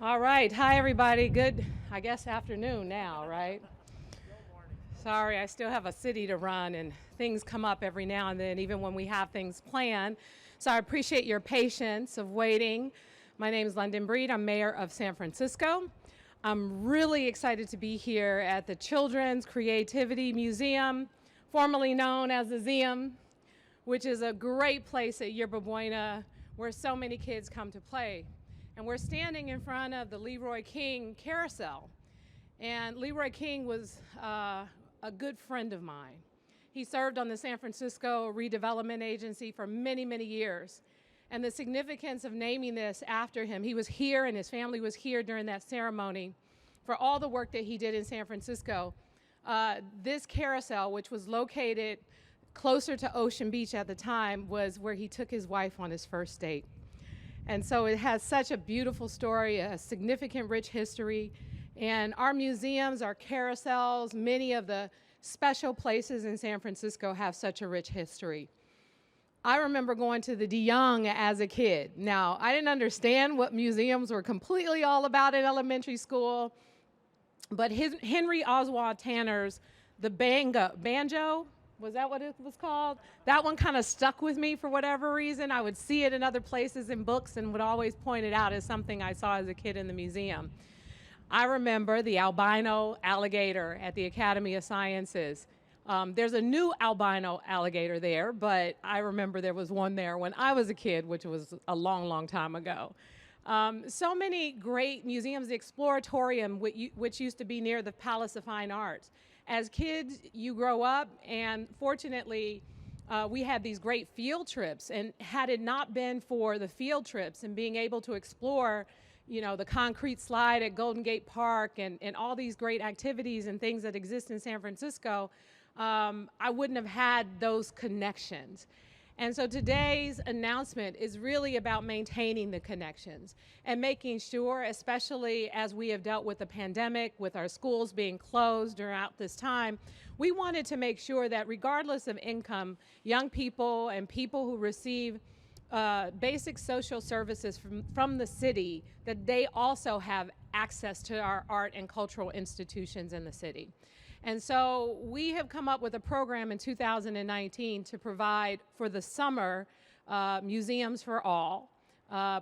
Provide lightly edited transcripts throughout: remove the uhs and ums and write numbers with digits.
All right. Hi, everybody. Good, I guess, afternoon now, right? Sorry, I still have a city to run and things come up every now and then, even when we have things planned. So I appreciate your patience of waiting. My name is London Breed. I'm mayor of San Francisco. I'm really excited to be here at the Children's Creativity Museum, formerly known as the Museum, which is a great place at Yerba Buena where so many kids come to play. And we're standing in front of the Leroy King Carousel. And Leroy King was a good friend of mine. He served on the San Francisco Redevelopment Agency for many, many years. And the significance of naming this after him, he was here and his family was here during that ceremony for all the work that he did in San Francisco. This carousel, which was located closer to Ocean Beach at the time, was where he took his wife on his first date. And so it has such a beautiful story, a significant rich history. And our museums, our carousels, many of the special places in San Francisco have such a rich history. I remember going to the De Young as a kid. Now, I didn't understand what museums were completely all about in elementary school, but Henry Oswald Tanner's The Banjo, was that what it was called? That one kind of stuck with me for whatever reason. I would see it in other places in books and would always point it out as something I saw as a kid in the museum. I remember the albino alligator at the Academy of Sciences. There's a new albino alligator there, but I remember there was one there when I was a kid, which was a long, long time ago. So many great museums, the Exploratorium, which used to be near the Palace of Fine Arts. As kids, you grow up, and fortunately, we had these great field trips. And had it not been for the field trips and being able to explore, the concrete slide at Golden Gate Park and all these great activities and things that exist in San Francisco, I wouldn't have had those connections. And so today's announcement is really about maintaining the connections and making sure, especially as we have dealt with the pandemic, with our schools being closed throughout this time, we wanted to make sure that regardless of income, young people and people who receive basic social services from the city, that they also have access to our art and cultural institutions in the city. And so we have come up with a program in 2019 to provide for the summer museums for all,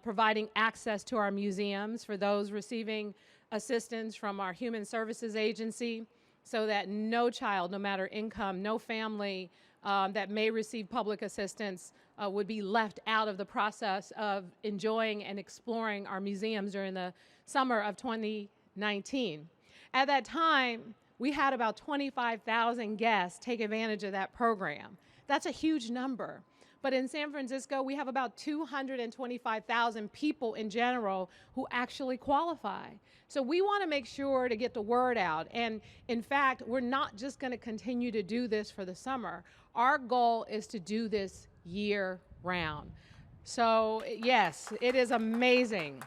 providing access to our museums for those receiving assistance from our Human Services Agency, so that no child, no matter income, no family that may receive public assistance would be left out of the process of enjoying and exploring our museums during the summer of 2019. At that time, we had about 25,000 guests take advantage of that program. That's a huge number. But in San Francisco, we have about 225,000 people in general who actually qualify. So we want to make sure to get the word out. And in fact, we're not just going to continue to do this for the summer. Our goal is to do this year round. So yes, it is amazing.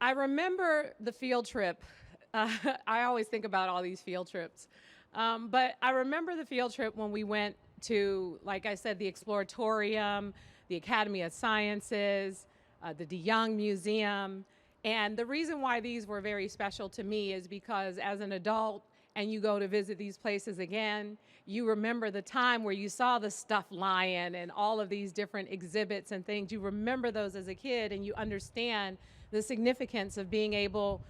I remember the field trip. I always think about all these field trips. But I remember the field trip when we went to, like I said, the Exploratorium, the Academy of Sciences, the De Young Museum. And the reason why these were very special to me is because as an adult and you go to visit these places again, you remember the time where you saw the stuffed lion and all of these different exhibits and things. You remember those as a kid and you understand the significance of being able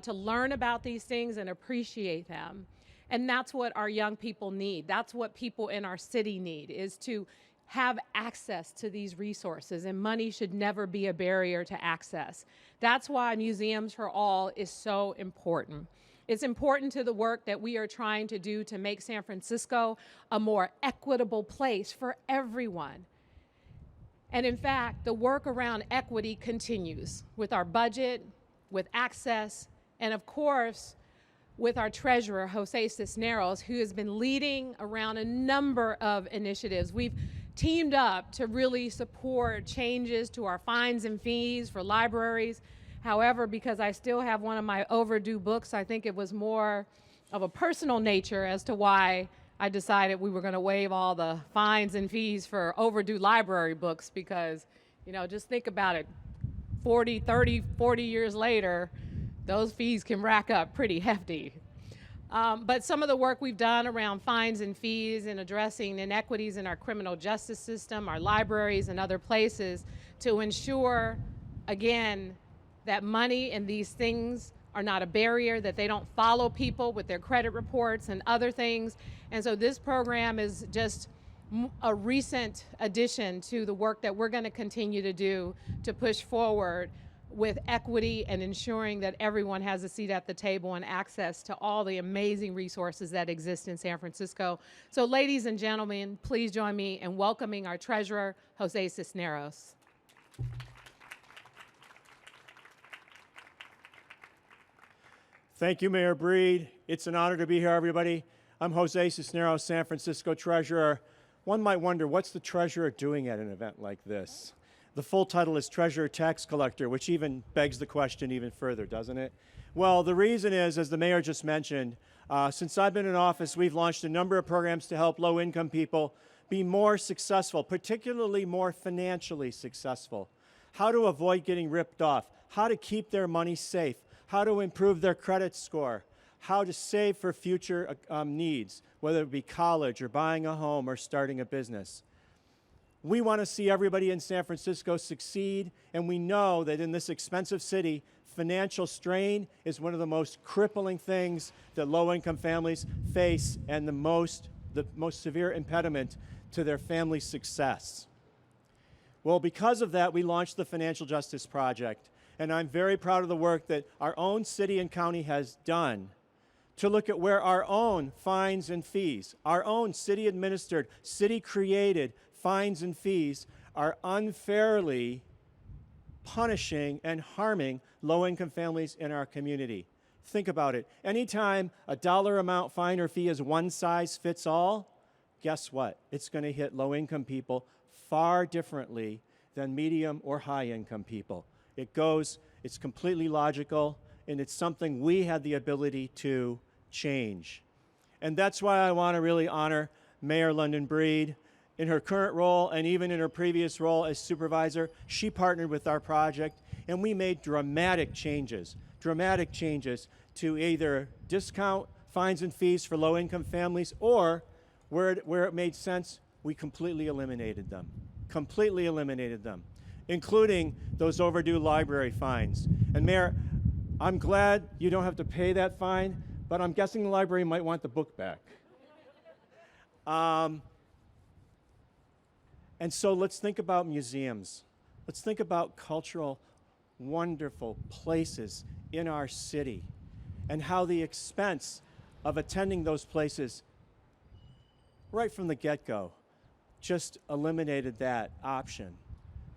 to learn about these things and appreciate them. And that's what our young people need. That's what people in our city need, is to have access to these resources, and money should never be a barrier to access. That's why Museums for All is so important. It's important to the work that we are trying to do to make San Francisco a more equitable place for everyone. And in fact, the work around equity continues with our budget, with access, and of course, with our treasurer, José Cisneros, who has been leading around a number of initiatives. We've teamed up to really support changes to our fines and fees for libraries. However, because I still have one of my overdue books, I think it was more of a personal nature as to why I decided we were going to waive all the fines and fees for overdue library books because, just think about it. 40, 30, 40 years later, those fees can rack up pretty hefty. But some of the work we've done around fines and fees and addressing inequities in our criminal justice system, our libraries, and other places to ensure, again, that money and these things are not a barrier, that they don't follow people with their credit reports and other things. And so this program is just a recent addition to the work that we're going to continue to do to push forward with equity and ensuring that everyone has a seat at the table and access to all the amazing resources that exist in San Francisco. So ladies and gentlemen, please join me in welcoming our Treasurer, José Cisneros. Thank you, Mayor Breed. It's an honor to be here, everybody. I'm José Cisneros, San Francisco Treasurer. One might wonder, what's the Treasurer doing at an event like this? The full title is Treasurer Tax Collector, which even begs the question even further, doesn't it? Well, the reason is, as the Mayor just mentioned, since I've been in office, we've launched a number of programs to help low-income people be more successful, particularly more financially successful. How to avoid getting ripped off, how to keep their money safe, how to improve their credit score, how to save for future needs, whether it be college or buying a home or starting a business. We want to see everybody in San Francisco succeed, and we know that in this expensive city, financial strain is one of the most crippling things that low-income families face and the most severe impediment to their family's success. Well, because of that, we launched the Financial Justice Project, and I'm very proud of the work that our own city and county has done to look at where our own fines and fees, our own city-administered, city-created fines and fees are unfairly punishing and harming low-income families in our community. Think about it. Anytime a dollar amount fine or fee is one size fits all, guess what? It's going to hit low-income people far differently than medium or high-income people. It's completely logical, and it's something we have the ability to change. And that's why I want to really honor Mayor London Breed. In her current role and even in her previous role as supervisor, she partnered with our project, and we made dramatic changes to either discount fines and fees for low-income families, or where it made sense, we completely eliminated them, including those overdue library fines. And Mayor, I'm glad you don't have to pay that fine, but I'm guessing the library might want the book back. And so let's think about museums. Let's think about cultural, wonderful places in our city and how the expense of attending those places right from the get-go just eliminated that option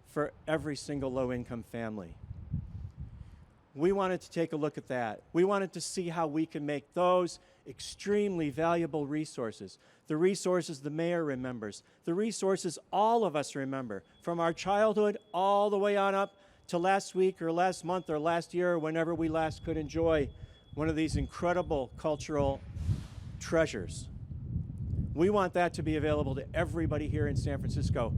for every single low-income family. We wanted to take a look at that. We wanted to see how we can make those extremely valuable resources, the resources the mayor remembers, the resources all of us remember, from our childhood all the way on up to last week or last month or last year or whenever we last could enjoy one of these incredible cultural treasures. We want that to be available to everybody here in San Francisco.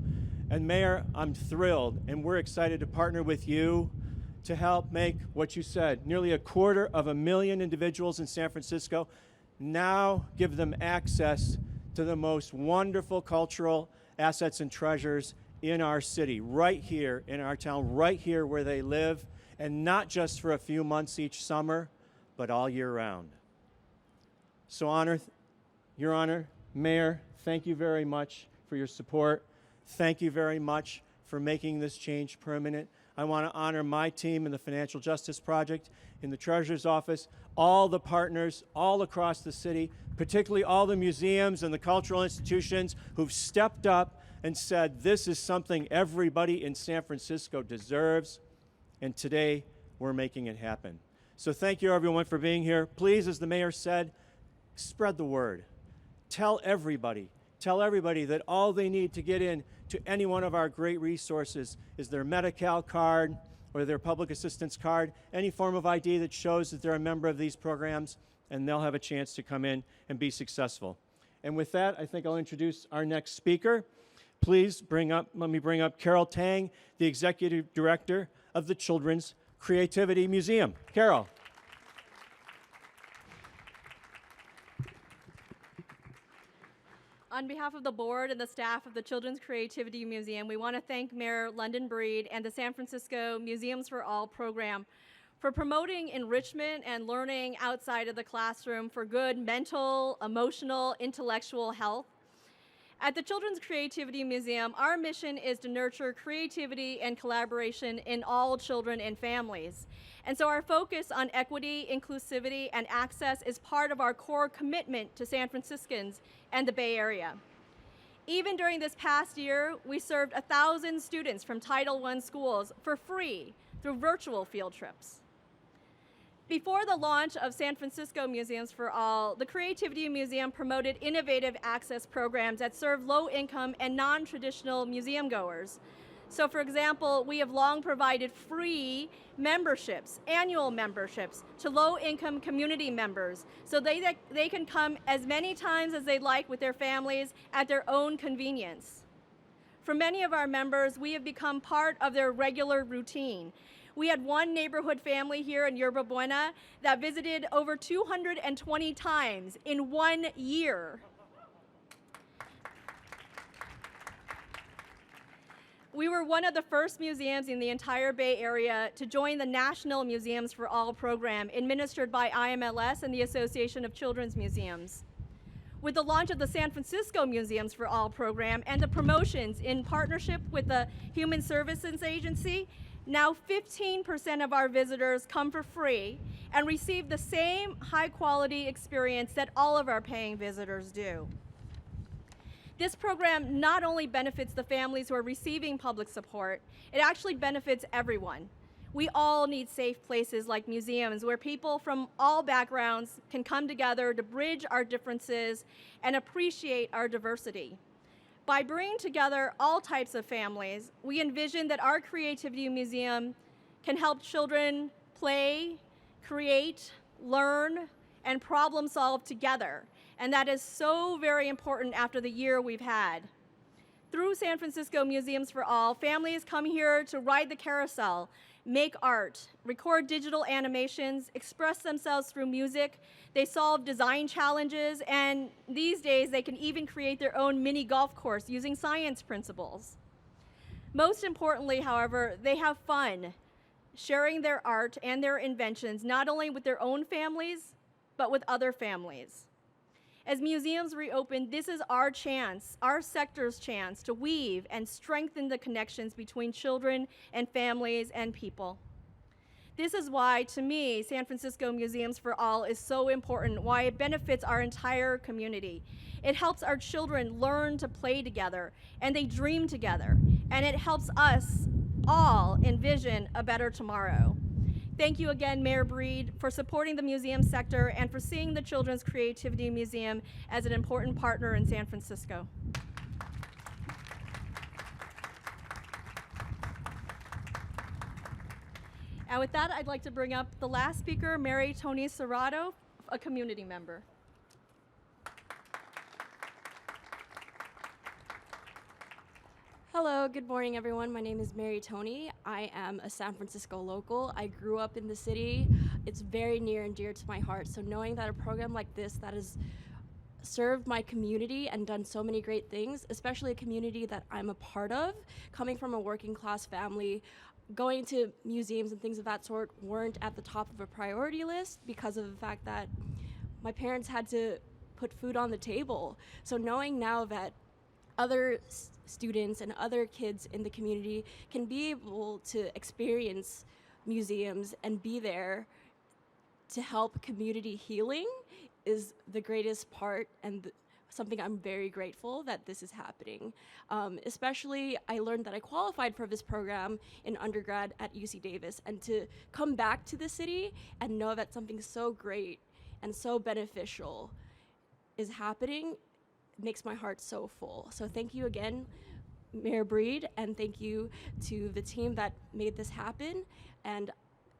And Mayor, I'm thrilled, and we're excited to partner with you to help make what you said, nearly 250,000 individuals in San Francisco, now give them access to the most wonderful cultural assets and treasures in our city, right here in our town, right here where they live, and not just for a few months each summer, but all year round. So Your Honor, Mayor, thank you very much for your support. Thank you very much for making this change permanent. I want to honor my team in the Financial Justice Project, in the Treasurer's Office, all the partners all across the city, particularly all the museums and the cultural institutions who've stepped up and said this is something everybody in San Francisco deserves, and today we're making it happen. So thank you everyone for being here. Please, as the mayor said, spread the word. Tell everybody that all they need to get in to any one of our great resources is their Medi-Cal card or their public assistance card, any form of ID that shows that they're a member of these programs, and they'll have a chance to come in and be successful. And with that, I think I'll introduce our next speaker. Please let me bring up Carol Tang, the Executive Director of the Children's Creativity Museum. Carol. On behalf of the board and the staff of the Children's Creativity Museum, we want to thank Mayor London Breed and the San Francisco Museums for All program for promoting enrichment and learning outside of the classroom for good mental, emotional, intellectual health. At the Children's Creativity Museum, our mission is to nurture creativity and collaboration in all children and families. And so our focus on equity, inclusivity, and access is part of our core commitment to San Franciscans and the Bay Area. Even during this past year, we served 1,000 students from Title I schools for free through virtual field trips. Before the launch of San Francisco Museums for All, the Creativity Museum promoted innovative access programs that serve low-income and non-traditional museum goers. So for example, we have long provided free memberships, annual memberships, to low-income community members so they can come as many times as they'd like with their families at their own convenience. For many of our members, we have become part of their regular routine. We had one neighborhood family here in Yerba Buena that visited over 220 times in 1 year. We were one of the first museums in the entire Bay Area to join the National Museums for All program administered by IMLS and the Association of Children's Museums. With the launch of the San Francisco Museums for All program and the promotions in partnership with the Human Services Agency, now 15% of our visitors come for free and receive the same high-quality experience that all of our paying visitors do. This program not only benefits the families who are receiving public support, it actually benefits everyone. We all need safe places like museums where people from all backgrounds can come together to bridge our differences and appreciate our diversity. By bringing together all types of families, we envision that our Creativity Museum can help children play, create, learn, and problem solve together. And that is so very important after the year we've had. Through San Francisco Museums for All, families come here to ride the carousel, make art, record digital animations, express themselves through music. They solve design challenges, and these days they can even create their own mini golf course using science principles. Most importantly, however, they have fun sharing their art and their inventions, not only with their own families, but with other families. As museums reopen, this is our chance, our sector's chance, to weave and strengthen the connections between children and families and people. This is why, to me, San Francisco Museums for All is so important, why it benefits our entire community. It helps our children learn to play together, and they dream together, and it helps us all envision a better tomorrow. Thank you again, Mayor Breed, for supporting the museum sector and for seeing the Children's Creativity Museum as an important partner in San Francisco. And with that, I'd like to bring up the last speaker, Mary Tony Serrato, a community member. Hello, good morning everyone. My name is Mary Tony. I am a San Francisco local. I grew up in the city. It's very near and dear to my heart. So knowing that a program like this that has served my community and done so many great things, especially a community that I'm a part of, coming from a working class family, going to museums and things of that sort weren't at the top of a priority list because of the fact that my parents had to put food on the table. So knowing now that other students and other kids in the community can be able to experience museums and be there to help community healing is the greatest part and something I'm very grateful that this is happening. Especially, I learned that I qualified for this program in undergrad at UC Davis, and to come back to the city and know that something so great and so beneficial is happening makes my heart so full. So thank you again, Mayor Breed, and thank you to the team that made this happen. And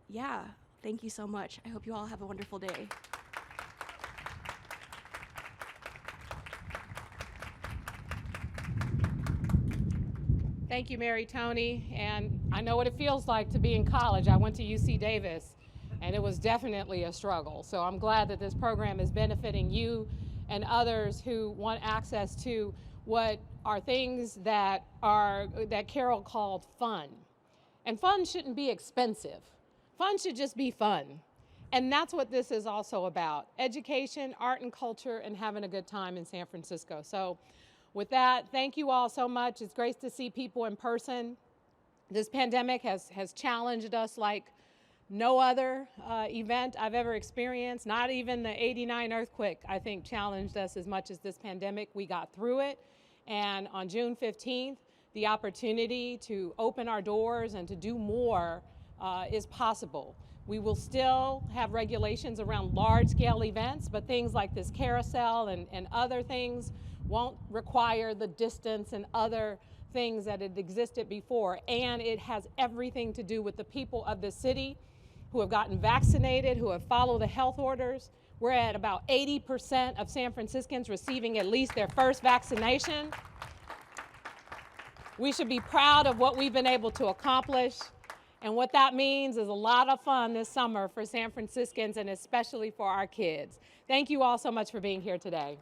yeah, thank you so much. I hope you all have a wonderful day. Thank you, Mary Tony. And I know what it feels like to be in college. I went to UC Davis, and it was definitely a struggle. So I'm glad that this program is benefiting you and others who want access to what are things that Carol called fun. And fun shouldn't be expensive. Fun should just be fun. And that's what this is also about: education, art and culture, and having a good time in San Francisco. So with that, thank you all so much. It's great to see people in person. This pandemic has challenged us like no other event I've ever experienced. Not even the '89 earthquake, I think, challenged us as much as this pandemic. We got through it. And on June 15th, the opportunity to open our doors and to do more is possible. We will still have regulations around large-scale events, but things like this carousel and other things won't require the distance and other things that had existed before. And it has everything to do with the people of the city who have gotten vaccinated, who have followed the health orders. We're at about 80% of San Franciscans receiving at least their first vaccination. We should be proud of what we've been able to accomplish. And what that means is a lot of fun this summer for San Franciscans and especially for our kids. Thank you all so much for being here today.